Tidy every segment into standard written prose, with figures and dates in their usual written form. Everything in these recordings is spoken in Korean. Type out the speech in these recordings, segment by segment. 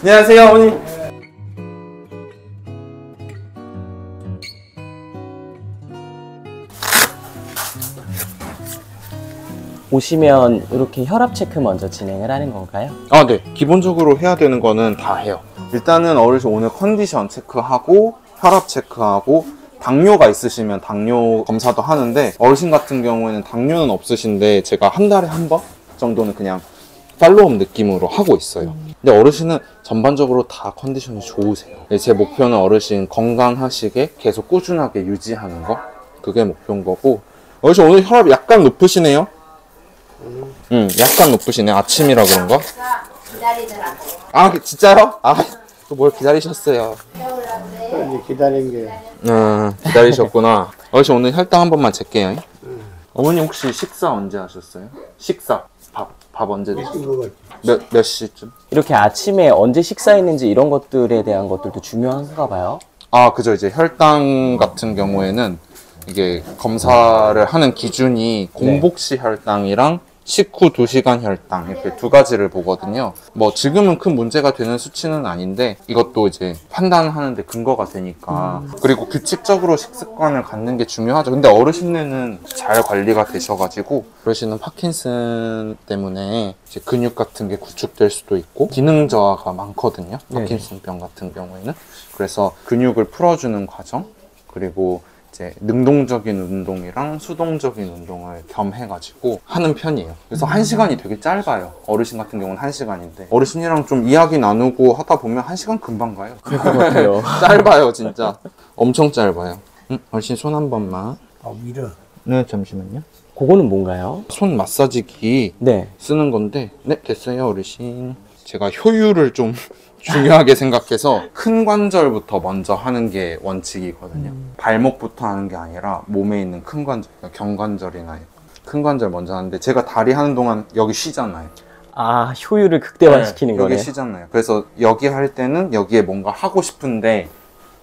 안녕하세요, 어머니. 오시면 이렇게 혈압 체크 먼저 진행을 하는 건가요? 아, 네. 기본적으로 해야 되는 거는 다 해요. 일단은 어르신 오늘 컨디션 체크하고 혈압 체크하고 당뇨가 있으시면 당뇨 검사도 하는데, 어르신 같은 경우에는 당뇨는 없으신데 제가 한 달에 한 번 정도는 그냥 팔로우업 느낌으로 하고 있어요. 근데 어르신은 전반적으로 다 컨디션이 좋으세요. 제 목표는 어르신 건강하시게 계속 꾸준하게 유지하는 거, 그게 목표인 거고. 어르신 오늘 혈압 약간 높으시네요? 약간 높으시네. 아침이라 그런가? 기다리더라고. 아, 진짜요? 아, 또 뭘 기다리셨어요? 이제 기다린 게. 기다리셨구나. 어르신 오늘 혈당 한 번만 잴게요. 어머니 혹시 식사 언제 하셨어요? 식사, 밥 언제 드셨어요? 몇 시쯤? 이렇게 아침에 언제 식사했는지 이런 것들에 대한 것들도 중요한가 봐요. 아, 그죠. 이제 혈당 같은 경우에는 이게 검사를 하는 기준이 공복시 혈당이랑 식후 2시간 혈당, 이렇게 두 가지를 보거든요. 뭐 지금은 큰 문제가 되는 수치는 아닌데 이것도 이제 판단하는 데 근거가 되니까. 그리고 규칙적으로 식습관을 갖는 게 중요하죠. 근데 어르신네는 잘 관리가 되셔가지고, 어르신은 파킨슨 때문에 이제 근육 같은 게 구축될 수도 있고 기능 저하가 많거든요. 파킨슨병 같은 경우에는. 그래서 근육을 풀어주는 과정, 그리고 이제 능동적인 운동이랑 수동적인 운동을 겸해가지고 하는 편이에요. 그래서 1시간이 되게 짧아요. 어르신 같은 경우는 1시간인데 어르신이랑 좀 이야기 나누고 하다 보면 1시간 금방 가요. 그럴 것 같아요. 짧아요, 진짜. 엄청 짧아요. 어르신 손 한 번만. 밀어. 네, 잠시만요. 그거는 뭔가요? 손 마사지기 네. 쓰는 건데, 네, 됐어요, 어르신. 제가 효율을 좀 중요하게 생각해서 큰 관절부터 먼저 하는 게 원칙이거든요. 발목부터 하는 게 아니라 몸에 있는 큰 관절, 경관절이나 큰 관절 먼저 하는데, 제가 다리 하는 동안 여기 쉬잖아요. 아, 효율을 극대화시키는 거네요. 여기 쉬잖아요. 그래서 여기 할 때는 여기에 뭔가 하고 싶은데,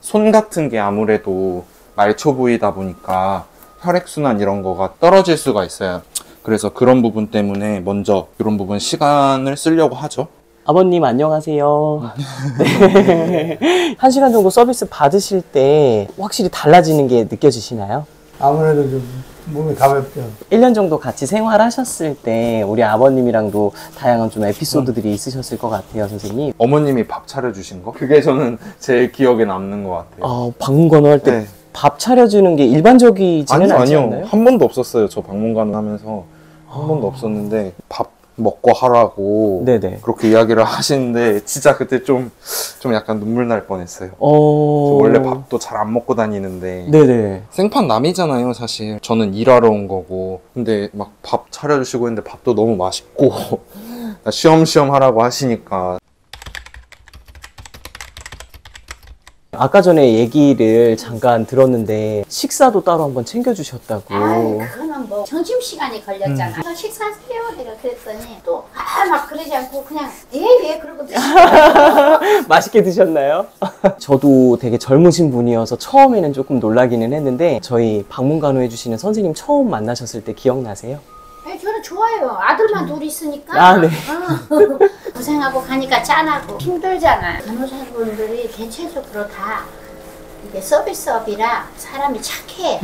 손 같은 게 아무래도 말초 부위다 보니까 혈액순환 이런 거가 떨어질 수가 있어요. 그래서 그런 부분 때문에 먼저 이런 부분 시간을 쓰려고 하죠. 아버님 안녕하세요. 네. 1시간 정도 서비스 받으실 때 확실히 달라지는 게 느껴지시나요? 아무래도 좀 몸이 가볍죠. 1년 정도 같이 생활하셨을 때 우리 아버님이랑도 다양한 좀 에피소드들이 있으셨을 것 같아요, 선생님. 어머님이 밥 차려주신 거? 그게 저는 제일 기억에 남는 것 같아요. 방문간호 할 때 밥 차려주는 게 일반적이지는 않지 않나요? 한 번도 없었어요. 저 방문간호 하면서 한 번도 없었는데, 밥 먹고 하라고 네네. 그렇게 이야기를 하시는데 진짜 그때 좀 약간 눈물 날 뻔했어요. 저 원래 밥도 잘 안 먹고 다니는데 네네. 생판 남이잖아요, 사실. 저는 일하러 온 거고. 근데 막 밥 차려주시고 했는데 밥도 너무 맛있고 쉬엄쉬엄 하라고 하시니까. 아까 전에 얘기를 잠깐 들었는데 식사도 따로 한번 챙겨주셨다고. 그거는 뭐 점심시간이 걸렸잖아. 식사하세요 내가 그랬더니 또 막 그러지 않고 그냥 예 그러고 맛있게 드셨나요? 저도 되게 젊으신 분이어서 처음에는 조금 놀라기는 했는데, 저희 방문간호 해주시는 선생님 처음 만나셨을 때 기억나세요? 네, 저는 좋아요. 아들만 둘 있으니까. 아, 네. 고생하고 가니까 짠하고 힘들잖아. 간호사분들이 대체적으로 다 이게 서비스업이라 사람이 착해.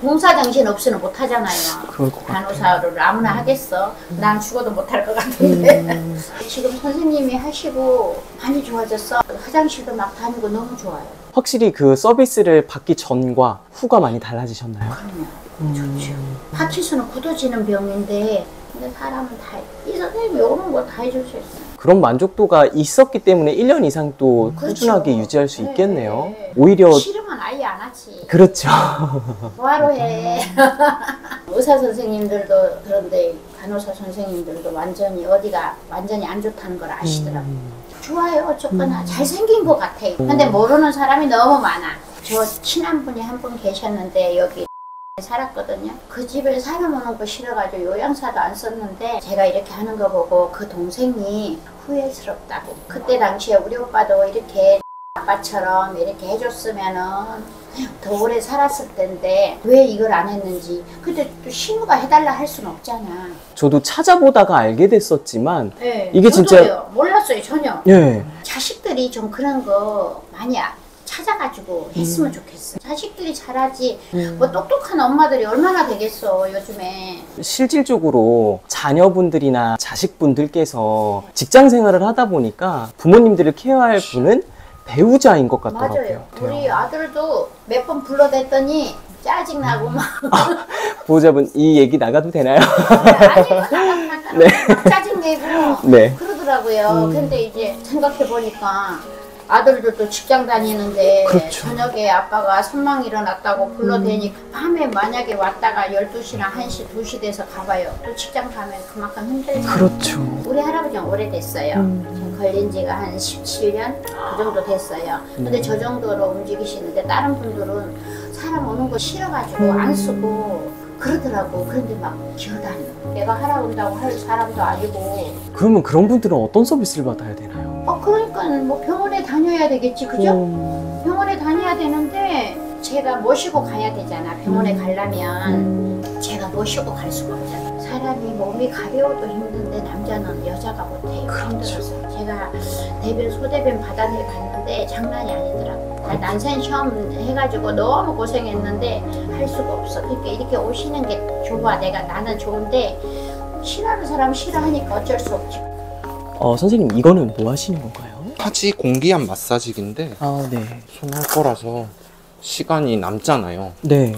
봉사정신 없이는 못하잖아요. 그럴 것 같아요. 간호사를 아무나 하겠어. 난 죽어도 못할 것 같은데. 지금 선생님이 하시고 많이 좋아졌어. 화장실도 막 다니고 너무 좋아요. 확실히 그 서비스를 받기 전과 후가 많이 달라지셨나요? 그럼요. 좋죠. 파킨슨은 굳어지는 병인데, 근데 사람은 다, 이 선생님이 오는 거 다 해줄 수 있어요. 그런 만족도가 있었기 때문에 1년 이상 또 꾸준하게 유지할 수 있겠네요. 오히려 싫으면 아예 안 하지. 그렇죠. 뭐하러 해. 의사 선생님들도 그런데 간호사 선생님들도 완전히 어디가 완전히 안 좋다는 걸 아시더라고요. 좋아요, 어쨌거나 잘생긴 것 같아. 근데 모르는 사람이 너무 많아. 저 친한 분이 한 분 계셨는데 여기 살았거든요. 그 집에 살아오는 거 싫어가지고 요양사도 안 썼는데, 제가 이렇게 하는 거 보고 그 동생이 후회스럽다고. 그때 당시에 우리 오빠도 이렇게 아빠처럼 이렇게 해줬으면은 더 오래 살았을 텐데 왜 이걸 안 했는지. 근데 또 신우가 해달라 할 수는 없잖아. 저도 찾아보다가 알게 됐었지만 네, 이게 진짜 몰랐어요 전혀. 예. 잘 자식들이 좀 그런 거 많이 찾아가지고 했으면 좋겠어. 자식들이 잘하지. 뭐 똑똑한 엄마들이 얼마나 되겠어 요즘에. 실질적으로 자녀분들이나 자식분들께서 직장 생활을 하다 보니까 부모님들을 케어할 분은 배우자인 것 같더라고요. 맞아요. 우리 아들도 몇 번 불러댔더니 짜증나고 막. 보호자분 이 얘기 나가도 되나요? 아니고 나가면 막 짜증내고 네. 그러더라고요. 근데 이제 생각해보니까 아들도 또 직장 다니는데 그렇죠. 저녁에 아빠가 선망 일어났다고 불러대니 밤에 만약에 왔다가 12시나 1시, 2시 돼서 가봐요. 또 직장 가면 그만큼 힘들잖아요. 그렇죠. 우리 할아버지는 오래됐어요. 지금 걸린 지가 한 17년 그 정도 됐어요. 근데 저 정도로 움직이시는데 다른 분들은 사람 오는 거 싫어가지고 안 쓰고 그러더라고. 그런데 막 기어다녀. 내가 하라 온다고 할 사람도 아니고. 그러면 그런 분들은 어떤 서비스를 받아야 되나요? 그러니까 뭐 병원에 다녀야 되겠지, 그죠? 병원에 다녀야 되는데 제가 모시고 가야 되잖아. 병원에 가려면 제가 모시고 갈 수가 없잖아. 사람이 몸이 가벼워도 힘든데 남자는 여자가 못해요. 힘들어서. 제가 대변, 소대변 받아내 봤는데 장난이 아니더라고. 난생 시험 해가지고 너무 고생했는데 할 수가 없어. 그러니까 이렇게 오시는 게 좋아. 나는 좋은데 싫어하는 사람 싫어하니까 어쩔 수 없지. 선생님 이거는 뭐 하시는 건가요? 하지 공기압 마사지기인데 아, 네. 손 할 거라서 시간이 남잖아요. 네.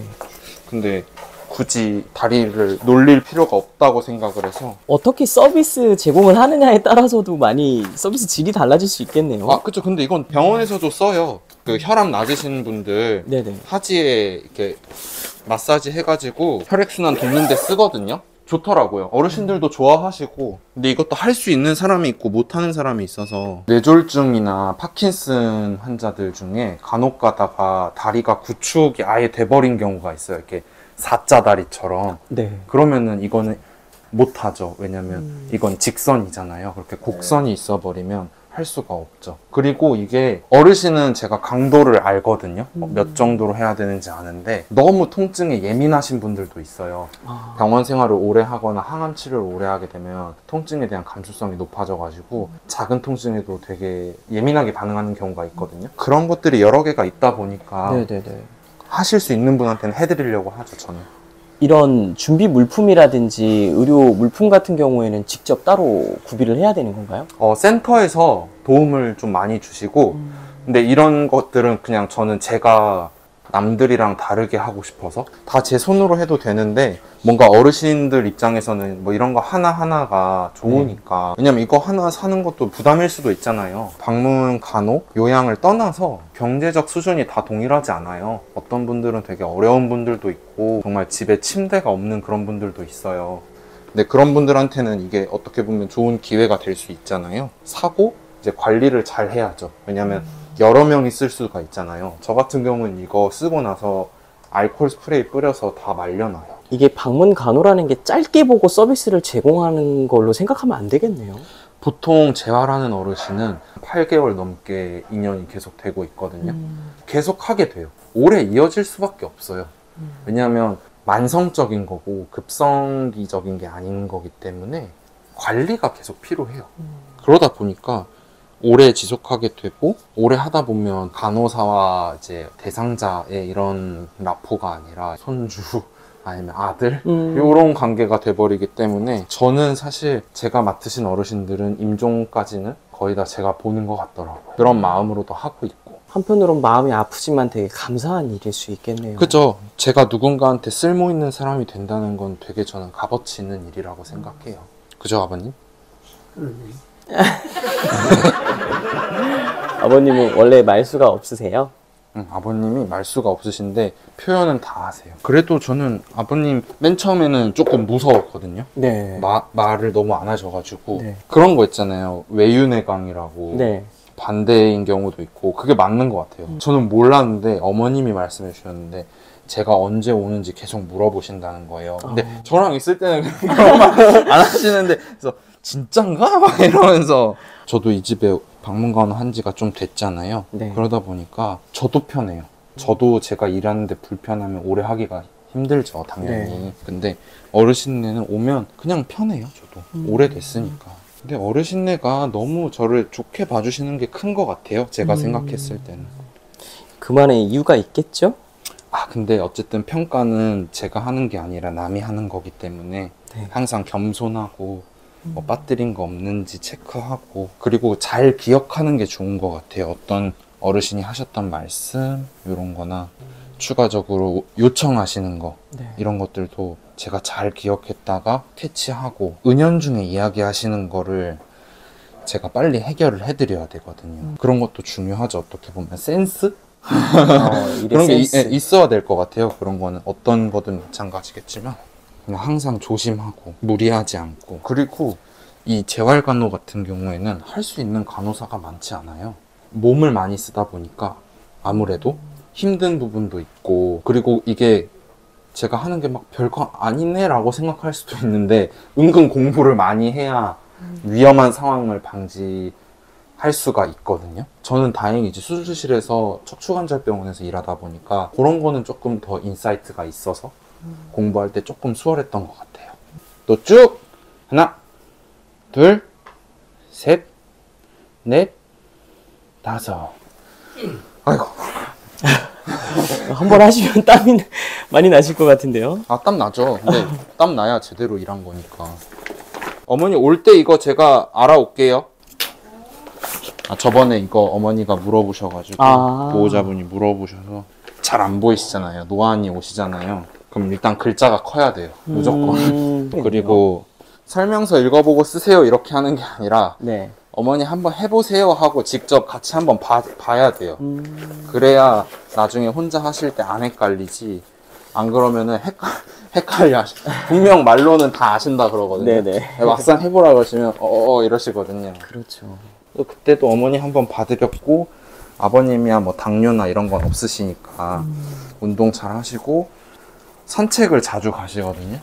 근데 굳이 다리를 놀릴 필요가 없다고 생각을 해서. 어떻게 서비스 제공을 하느냐에 따라서도 많이 서비스 질이 달라질 수 있겠네요. 그쵸. 근데 이건 병원에서도 써요. 그 혈압 낮으신 분들 네네. 하지에 이렇게 마사지 해가지고 혈액순환 돕는 데 쓰거든요. 좋더라고요. 어르신들도 좋아하시고. 근데 이것도 할 수 있는 사람이 있고 못하는 사람이 있어서 뇌졸중이나 파킨슨 환자들 중에 간혹 가다가 다리가 구축이 아예 돼버린 경우가 있어요. 이렇게 사자 다리처럼. 네. 그러면은 이거는 못하죠. 왜냐면 이건 직선이잖아요. 그렇게 곡선이 있어버리면 할 수가 없죠. 그리고 이게 어르신은 제가 강도를 알거든요. 몇 정도로 해야 되는지 아는데 너무 통증에 예민하신 분들도 있어요. 병원 생활을 오래 하거나 항암 치료를 오래 하게 되면 통증에 대한 감수성이 높아져가지고 작은 통증에도 되게 예민하게 반응하는 경우가 있거든요. 그런 것들이 여러 개가 있다 보니까 네네네. 하실 수 있는 분한테는 해드리려고 하죠, 저는. 이런 준비 물품이라든지 의료 물품 같은 경우에는 직접 따로 구비를 해야 되는 건가요? 센터에서 도움을 좀 많이 주시고 근데 이런 것들은 그냥 저는 제가 남들이랑 다르게 하고 싶어서 다 제 손으로 해도 되는데 뭔가 어르신들 입장에서는 뭐 이런 거 하나하나가 좋으니까 왜냐면 이거 하나 사는 것도 부담일 수도 있잖아요. 방문, 간호, 요양을 떠나서 경제적 수준이 다 동일하지 않아요. 어떤 분들은 되게 어려운 분들도 있고 정말 집에 침대가 없는 그런 분들도 있어요. 근데 그런 분들한테는 이게 어떻게 보면 좋은 기회가 될 수 있잖아요. 사고 이제 관리를 잘 해야죠. 왜냐면 여러 명이 쓸 수가 있잖아요. 저 같은 경우는 이거 쓰고 나서 알코올 스프레이 뿌려서 다 말려놔요. 이게 방문 간호라는 게 짧게 보고 서비스를 제공하는 걸로 생각하면 안 되겠네요. 보통 재활하는 어르신은 8개월 넘게 인연이 계속 되고 있거든요. 계속 하게 돼요. 오래 이어질 수밖에 없어요. 왜냐하면 만성적인 거고 급성기적인 게 아닌 거기 때문에 관리가 계속 필요해요. 그러다 보니까 오래 지속하게 되고 오래 하다 보면 간호사와 이제 대상자의 이런 라포가 아니라 손주 아니면 아들 이런 관계가 돼버리기 때문에 저는 사실 제가 맡으신 어르신들은 임종까지는 거의 다 제가 보는 것 같더라고요. 그런 마음으로도 하고 있고. 한편으로는 마음이 아프지만 되게 감사한 일일 수 있겠네요. 그죠. 제가 누군가한테 쓸모 있는 사람이 된다는 건 되게 저는 값어치 있는 일이라고 생각해요. 그죠, 아버님? 아버님은 원래 말수가 없으세요? 아버님이 말수가 없으신데 표현은 다 하세요. 그래도 저는 아버님 맨 처음에는 조금 무서웠거든요. 네. 말을 너무 안 하셔가지고 네. 그런 거 있잖아요. 외유내강이라고 네. 반대인 경우도 있고 그게 맞는 것 같아요. 저는 몰랐는데 어머님이 말씀해 주셨는데 제가 언제 오는지 계속 물어보신다는 거예요. 근데 저랑 있을 때는 그런 말 안 하시는데 그래서 진짠가? 막 이러면서 저도 이 집에 방문 간호 한 지가 좀 됐잖아요. 네. 그러다 보니까 저도 편해요. 저도 제가 일하는데 불편하면 오래 하기가 힘들죠, 당연히. 네. 근데 어르신네는 오면 그냥 편해요, 저도. 오래됐으니까. 근데 어르신네가 너무 저를 좋게 봐주시는 게 큰 것 같아요. 제가 생각했을 때는. 그만의 이유가 있겠죠? 근데 어쨌든 평가는 제가 하는 게 아니라 남이 하는 거기 때문에 네. 항상 겸손하고 뭐 빠뜨린 거 없는지 체크하고, 그리고 잘 기억하는 게 좋은 것 같아요. 어떤 어르신이 하셨던 말씀 이런 거나 추가적으로 요청하시는 거 네. 이런 것들도 제가 잘 기억했다가 캐치하고, 은연중에 이야기하시는 거를 제가 빨리 해결을 해드려야 되거든요. 그런 것도 중요하죠. 어떻게 보면 센스? 그런 게 있어야 될 것 같아요. 그런 거는 어떤 거든 마찬가지겠지만 그냥 항상 조심하고 무리하지 않고. 그리고 이 재활간호 같은 경우에는 할 수 있는 간호사가 많지 않아요. 몸을 많이 쓰다 보니까 아무래도 힘든 부분도 있고, 그리고 이게 제가 하는 게 막 별거 아니네 라고 생각할 수도 있는데 은근 공부를 많이 해야 위험한 상황을 방지할 수가 있거든요. 저는 다행히 이제 수술실에서 척추관절병원에서 일하다 보니까 그런 거는 조금 더 인사이트가 있어서 공부할 때 조금 수월했던 것 같아요. 또 쭉! 하나, 둘, 셋, 넷, 다섯. 아이고. 한 번 하시면 땀이 많이 나실 것 같은데요. 땀 나죠. 근데 땀 나야 제대로 일한 거니까. 어머니 올 때 이거 제가 알아올게요. 저번에 이거 어머니가 물어보셔가지고 보호자분이 물어보셔서 잘 안 보이시잖아요. 노안이 오시잖아요. 그럼 일단 글자가 커야 돼요. 무조건. 그리고 설명서 읽어보고 쓰세요 이렇게 하는 게 아니라 네. 어머니 한번 해보세요 하고 직접 같이 한번 봐야 돼요. 그래야 나중에 혼자 하실 때 안 헷갈리지. 안 그러면은 헷갈려. 분명 말로는 다 아신다 그러거든요. 네네. 막상 해보라 그러시면 이러시거든요. 그렇죠. 또 그때도 어머니 한번 봐드렸고, 아버님이야 뭐 당뇨나 이런 건 없으시니까 운동 잘 하시고 산책을 자주 가시거든요.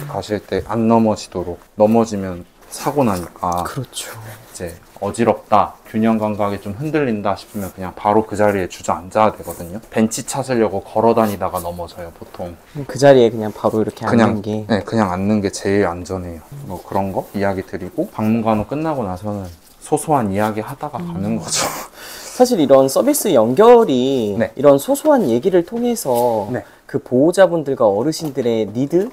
가실 때 안 넘어지도록. 넘어지면 사고 나니까. 그렇죠. 이제 어지럽다, 균형 감각이 좀 흔들린다 싶으면 그냥 바로 그 자리에 주저앉아야 되거든요. 벤치 찾으려고 걸어 다니다가 넘어져요, 보통. 그 자리에 그냥 바로 이렇게 앉는 게. 네, 그냥 앉는 게 제일 안전해요. 뭐 그런 거 이야기 드리고, 방문간호 끝나고 나서는 소소한 이야기 하다가 가는 거죠. 사실 이런 서비스 연결이 네. 이런 소소한 얘기를 통해서 네. 그 보호자분들과 어르신들의 니드?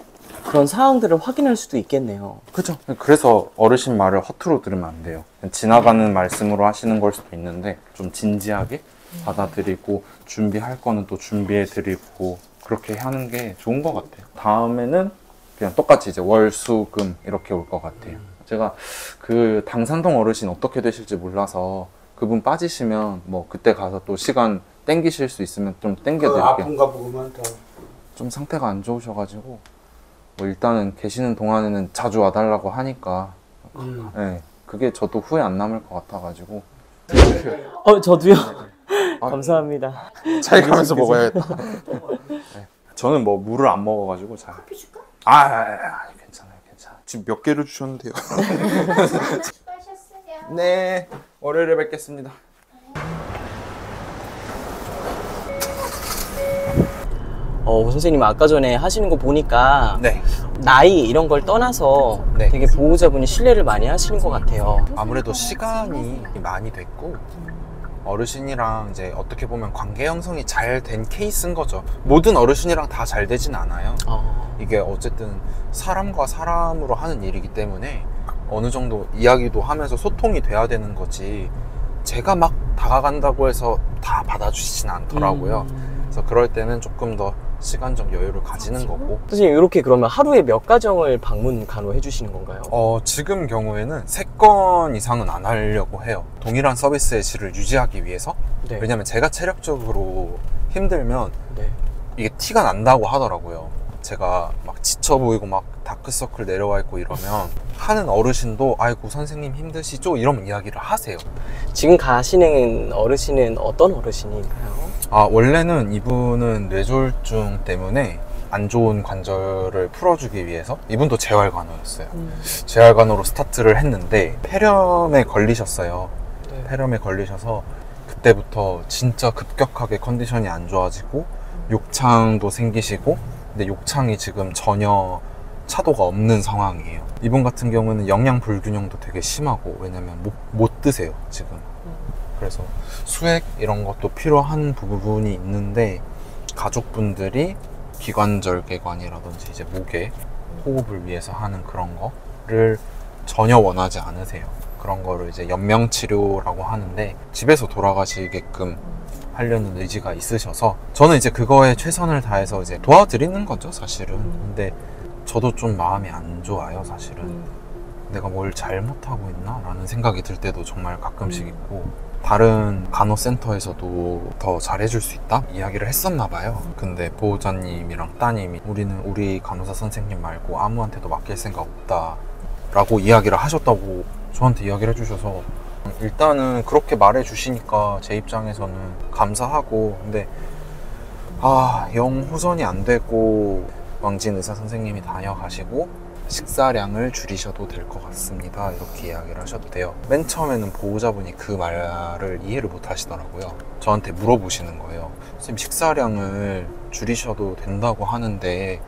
그런 사항들을 확인할 수도 있겠네요. 그죠. 그래서 어르신 말을 허투루 들으면 안 돼요. 지나가는 말씀으로 하시는 걸 수도 있는데 좀 진지하게 받아들이고, 준비할 거는 또 준비해 드리고, 그렇게 하는 게 좋은 것 같아요. 다음에는 그냥 똑같이 이제 월, 수, 금 이렇게 올 것 같아요. 제가 그 당산동 어르신 어떻게 되실지 몰라서 그분 빠지시면 뭐 그때 가서 또 시간 땡기실 수 있으면 좀 땡겨드릴게요. 아픈가 보구만 더. 좀 상태가 안 좋으셔가지고 뭐 일단은 계시는 동안에는 자주 와달라고 하니까 네, 그게 저도 후회 안 남을 것 같아가지고. 저도요. 감사합니다. 잘 가면서 먹어야겠다. 네. 저는 뭐 물을 안 먹어가지고 잘. 커피 줄까? 괜찮아요. 지금 몇 개를 주셨는데요. 수고하셨어요. 네, 월요일에 뵙겠습니다. 선생님 아까 전에 하시는 거 보니까 네. 나이 이런 걸 떠나서 네. 되게 보호자분이 신뢰를 많이 하시는 것 같아요. 아무래도 시간이 많이 됐고 어르신이랑 이제 어떻게 보면 관계 형성이 잘 된 케이스인 거죠. 모든 어르신이랑 다 잘 되진 않아요. 이게 어쨌든 사람과 사람으로 하는 일이기 때문에 어느 정도 이야기도 하면서 소통이 돼야 되는 거지, 제가 막 다가간다고 해서 다 받아주시진 않더라고요. 그래서 그럴 때는 조금 더 시간적 여유를 가지는 거고. 선생님 이렇게 그러면 하루에 몇 가정을 방문 간호해 주시는 건가요? 지금 경우에는 3건 이상은 안 하려고 해요. 동일한 서비스의 질을 유지하기 위해서. 네. 왜냐면 제가 체력적으로 힘들면 네. 이게 티가 난다고 하더라고요. 제가 막 지쳐 보이고 막 다크서클 내려와 있고 이러면 하는 어르신도 아이고 선생님 힘드시죠? 이런 이야기를 하세요. 지금 가시는 어르신은 어떤 어르신인가요? 원래는 이분은 뇌졸중 때문에 안 좋은 관절을 풀어주기 위해서, 이분도 재활간호였어요. 재활간호로 스타트를 했는데 폐렴에 걸리셨어요. 네. 폐렴에 걸리셔서 그때부터 진짜 급격하게 컨디션이 안 좋아지고 욕창도 생기시고, 근데 욕창이 지금 전혀 차도가 없는 상황이에요. 이분 같은 경우는 영양 불균형도 되게 심하고, 왜냐면 못 드세요 지금. 그래서 수액 이런 것도 필요한 부분이 있는데, 가족분들이 기관절개관이라든지 이제 목에 호흡을 위해서 하는 그런 거를 전혀 원하지 않으세요. 그런 거를 이제 연명치료라고 하는데, 집에서 돌아가시게끔 하려는 의지가 있으셔서 저는 이제 그거에 최선을 다해서 이제 도와드리는 거죠 사실은. 근데 저도 좀 마음이 안 좋아요 사실은. 내가 뭘 잘못하고 있나? 라는 생각이 들 때도 정말 가끔씩 있고, 다른 간호센터에서도 더 잘해줄 수 있다? 이야기를 했었나 봐요. 근데 보호자님이랑 따님이 우리는 우리 간호사 선생님 말고 아무한테도 맡길 생각 없다 라고 이야기를 하셨다고 저한테 이야기를 해주셔서, 일단은 그렇게 말해주시니까 제 입장에서는 감사하고, 근데 영 호전이 안 되고 왕진 의사 선생님이 다녀가시고 식사량을 줄이셔도 될 것 같습니다, 이렇게 이야기를 하셔도 돼요. 맨 처음에는 보호자분이 그 말을 이해를 못 하시더라고요. 저한테 물어보시는 거예요. 선생님, 식사량을 줄이셔도 된다고 하는데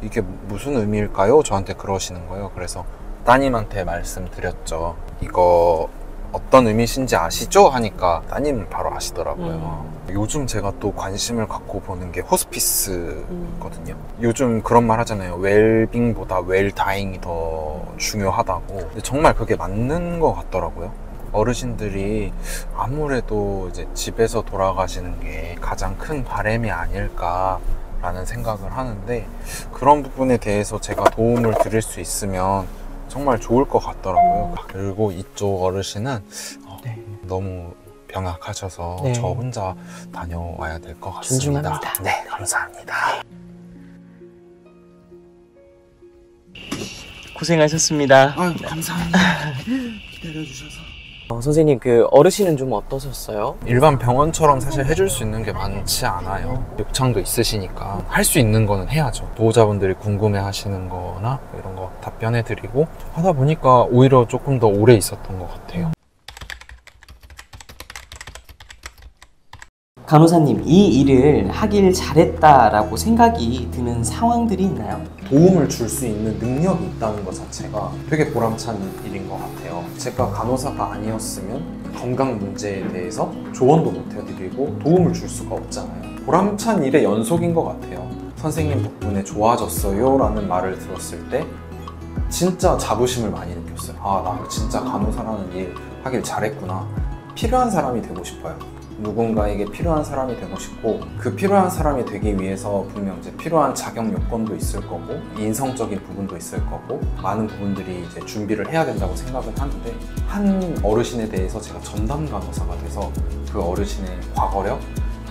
이게 무슨 의미일까요? 저한테 그러시는 거예요. 그래서 따님한테 말씀드렸죠. 이거 어떤 의미신지 아시죠? 하니까 따님은 바로 아시더라고요. 요즘 제가 또 관심을 갖고 보는 게 호스피스거든요. 요즘 그런 말 하잖아요. 웰빙보다 웰다잉이 더 중요하다고. 근데 정말 그게 맞는 것 같더라고요. 어르신들이 아무래도 이제 집에서 돌아가시는 게 가장 큰 바람이 아닐까라는 생각을 하는데, 그런 부분에 대해서 제가 도움을 드릴 수 있으면 정말 좋을 것 같더라고요. 그리고 이쪽 어르신은 너무 병약하셔서 저 혼자 다녀와야 될 것 같습니다. 존중합니다. 네, 감사합니다. 고생하셨습니다. 감사합니다. 기다려주셔서. 선생님, 그 어르신은 좀 어떠셨어요? 일반 병원처럼 사실 해줄 수 있는 게 많지 않아요. 욕창도 있으시니까 할 수 있는 거는 해야죠. 보호자분들이 궁금해 하시는 거나 이런 거 답변해 드리고 하다 보니까 오히려 조금 더 오래 있었던 것 같아요. 간호사님, 이 일을 하길 잘했다라고 생각이 드는 상황들이 있나요? 도움을 줄 수 있는 능력이 있다는 것 자체가 되게 보람찬 일인 것 같아요. 제가 간호사가 아니었으면 건강 문제에 대해서 조언도 못 해드리고 도움을 줄 수가 없잖아요. 보람찬 일의 연속인 것 같아요. 선생님 덕분에 좋아졌어요 라는 말을 들었을 때 진짜 자부심을 많이 느꼈어요. 나 진짜 간호사라는 일 하길 잘했구나. 필요한 사람이 되고 싶어요. 누군가에게 필요한 사람이 되고 싶고, 그 필요한 사람이 되기 위해서 분명 이제 필요한 자격 요건도 있을 거고, 인성적인 부분도 있을 거고, 많은 부분들이 이제 준비를 해야 된다고 생각을 하는데, 한 어르신에 대해서 제가 전담 간호사가 돼서 그 어르신의 과거력,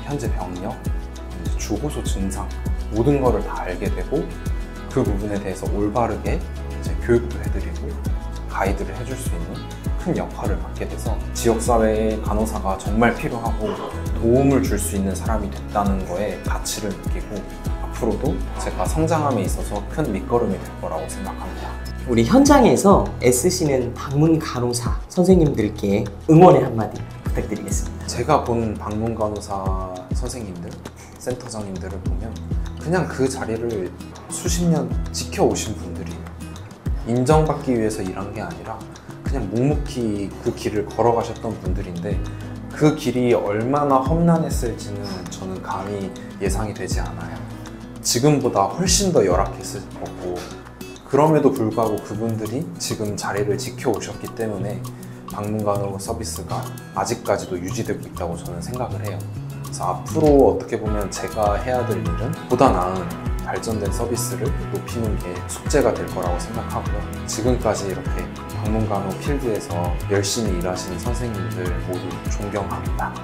현재 병력, 주호소 증상 모든 거를 다 알게 되고, 그 부분에 대해서 올바르게 이제 교육도 해드리고 가이드를 해줄 수 있는 큰 역할을 맡게 돼서 지역사회에 간호사가 정말 필요하고 도움을 줄 수 있는 사람이 됐다는 거에 가치를 느끼고, 앞으로도 제가 성장함에 있어서 큰 밑거름이 될 거라고 생각합니다. 우리 현장에서 애쓰시는 방문 간호사 선생님들께 응원의 한마디 부탁드리겠습니다. 제가 본 방문 간호사 선생님들, 센터장님들을 보면 그냥 그 자리를 수십 년 지켜오신 분들이에요. 인정받기 위해서 일한 게 아니라 그냥 묵묵히 그 길을 걸어가셨던 분들인데, 그 길이 얼마나 험난했을지는 저는 감히 예상이 되지 않아요. 지금보다 훨씬 더 열악했을 거고, 그럼에도 불구하고 그분들이 지금 자리를 지켜오셨기 때문에 방문간호 서비스가 아직까지도 유지되고 있다고 저는 생각을 해요. 그래서 앞으로 어떻게 보면 제가 해야 될 일은 보다 나은 발전된 서비스를 높이는 게 숙제가 될 거라고 생각하고요. 지금까지 이렇게 방문간호 필드에서 열심히 일하시는 선생님들 모두 존경합니다.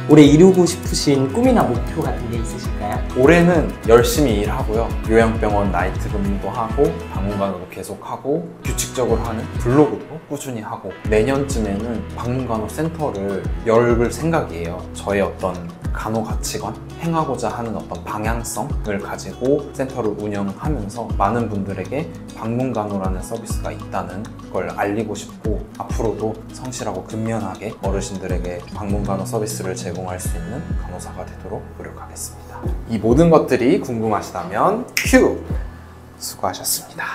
올해 이루고 싶으신 꿈이나 목표 같은 게 있으실까요? 올해는 열심히 일하고요. 요양병원 나이트 근무도 하고, 방문간호도 계속하고, 규칙적으로 하는 블로그도 꾸준히 하고, 내년쯤에는 방문간호 센터를 열 생각이에요. 저의 어떤 간호 가치관, 행하고자 하는 어떤 방향성을 가지고 센터를 운영하면서 많은 분들에게 방문간호라는 서비스가 있다는 걸 알리고 싶고, 앞으로도 성실하고 근면하게 어르신들에게 방문간호 서비스를 제공할 수 있는 간호사가 되도록 노력하겠습니다. 이 모든 것들이 궁금하시다면 큐! 수고하셨습니다.